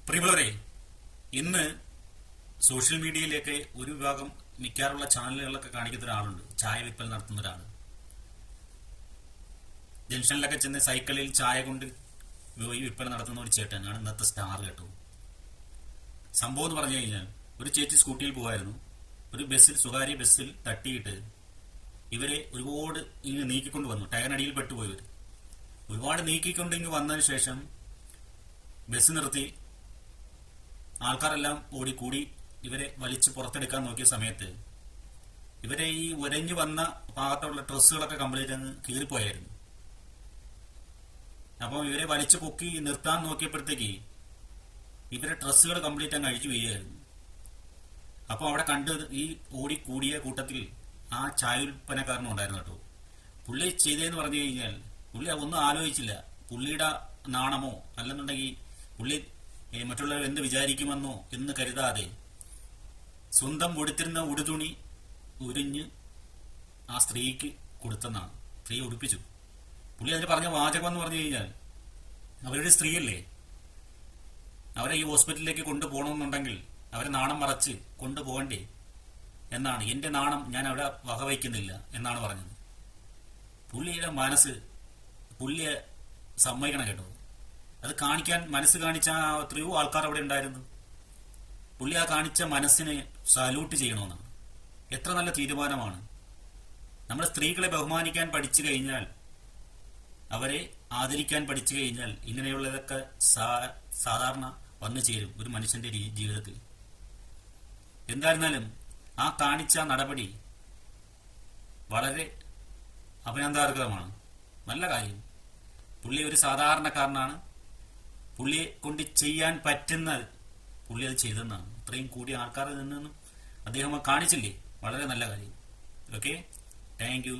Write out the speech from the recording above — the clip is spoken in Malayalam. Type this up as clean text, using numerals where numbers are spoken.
പ്രിയമുള്ളവരെ, ഇന്ന് സോഷ്യൽ മീഡിയയിലേക്ക് ഒരു വിഭാഗം മിക്കാറുള്ള ചാനലുകളിലൊക്കെ കാണിക്കുന്ന ഒരാളുണ്ട്. ചായ വിൽപ്പന നടത്തുന്ന ഒരാൾ ജംഗ്ഷനിലൊക്കെ ചെന്ന് സൈക്കിളിൽ ചായ കൊണ്ട് പോയി വിൽപ്പന നടത്തുന്ന ഒരു ചേട്ടനാണ് ഇന്നത്തെ സ്റ്റാർ കേട്ടോ. സംഭവം എന്ന് പറഞ്ഞു കഴിഞ്ഞാൽ, ഒരു ചേച്ചി സ്കൂട്ടിയിൽ പോകായിരുന്നു. ഒരു ബസ്സിൽ, സ്വകാര്യ ബസ്സിൽ തട്ടിയിട്ട് ഇവരെ ഒരുപാട് ഇങ്ങ് നീക്കിക്കൊണ്ട് വന്നു. ടയറിനടിയിൽ പെട്ടുപോയവർ ഒരുപാട് നീക്കിക്കൊണ്ട് ഇങ്ങ് വന്നതിന് ശേഷം ബസ് നിർത്തി ആൾക്കാരെല്ലാം ഓടിക്കൂടി ഇവരെ വലിച്ച് പുറത്തെടുക്കാൻ നോക്കിയ സമയത്ത് ഇവരെ ഈ ഉരഞ്ഞു വന്ന ഭാഗത്തുള്ള ഡ്രസ്സുകളൊക്കെ കംപ്ലീറ്റ് അങ്ങ് കീറിപ്പോയായിരുന്നു. അപ്പം ഇവരെ വലിച്ചു പൊക്കി നിർത്താൻ നോക്കിയപ്പോഴത്തേക്ക് ഇവരെ ഡ്രസ്സുകൾ കംപ്ലീറ്റ് അങ്ങ് അഴിച്ചു വീഴുകയായിരുന്നു. അപ്പോൾ അവിടെ കണ്ട് ഈ ഓടിക്കൂടിയ കൂട്ടത്തിൽ ആ ചായ വിൽപ്പനക്കാരനും ഉണ്ടായിരുന്നു കേട്ടോ. പുള്ളി ചെയ്തതെന്ന് പറഞ്ഞു കഴിഞ്ഞാൽ, പുള്ളി ഒന്നും ആലോചിച്ചില്ല. പുള്ളിയുടെ നാണമോ അല്ലെന്നുണ്ടെങ്കിൽ പുള്ളി മറ്റുള്ളവർ എന്ത് വിചാരിക്കുമെന്നോ എന്ന് കരുതാതെ സ്വന്തം ഉടുത്തിരുന്ന ഉടുതുണി ഉരിഞ്ഞ് ആ സ്ത്രീക്ക് കൊടുത്തെന്നാണ്. സ്ത്രീയെ ഉടുപ്പിച്ചു. പുള്ളി അതിന് പറഞ്ഞ വാചകം എന്ന് പറഞ്ഞു കഴിഞ്ഞാൽ, അവരുടെ സ്ത്രീയല്ലേ, അവരെ ഈ ഹോസ്പിറ്റലിലേക്ക് കൊണ്ടുപോകണമെന്നുണ്ടെങ്കിൽ അവരെ നാണം മറച്ച് കൊണ്ടുപോകണ്ടേ എന്നാണ്. എന്റെ നാണം ഞാൻ അവിടെ വകവയ്ക്കുന്നില്ല എന്നാണ് പറഞ്ഞത്. പുള്ളിയുടെ മനസ്സ് പുള്ളിയെ സമ്മതിക്കണം കേട്ടോ. അത് കാണിക്കാൻ മനസ്സ് കാണിച്ച എത്രയോ ആൾക്കാർ അവിടെ ഉണ്ടായിരുന്നു. പുള്ളി ആ കാണിച്ച മനസ്സിനെ സല്യൂട്ട് ചെയ്യണമെന്നാണ്. എത്ര നല്ല തീരുമാനമാണ്. നമ്മുടെ സ്ത്രീകളെ ബഹുമാനിക്കാൻ പഠിച്ചു കഴിഞ്ഞാൽ, അവരെ ആദരിക്കാൻ പഠിച്ചു കഴിഞ്ഞാൽ ഇങ്ങനെയുള്ളതൊക്കെ സാധാരണ വന്നു ചേരും ഒരു മനുഷ്യന്റെ ജീവിതത്തിൽ. എന്തായിരുന്നാലും ആ കാണിച്ച നടപടി വളരെ അഭിനന്ദനാർഹമാണ്. നല്ല കാര്യം. പുള്ളി ഒരു സാധാരണക്കാരനാണ്. പുള്ളിയെ കൊണ്ട് ചെയ്യാൻ പറ്റുന്ന പുള്ളി അത് ചെയ്തെന്നാണ്. ഇത്രയും കൂടിയ ആൾക്കാരിൽ നിന്നും അദ്ദേഹം കാണിച്ചില്ലേ, വളരെ നല്ല കാര്യം. Okay, thank you.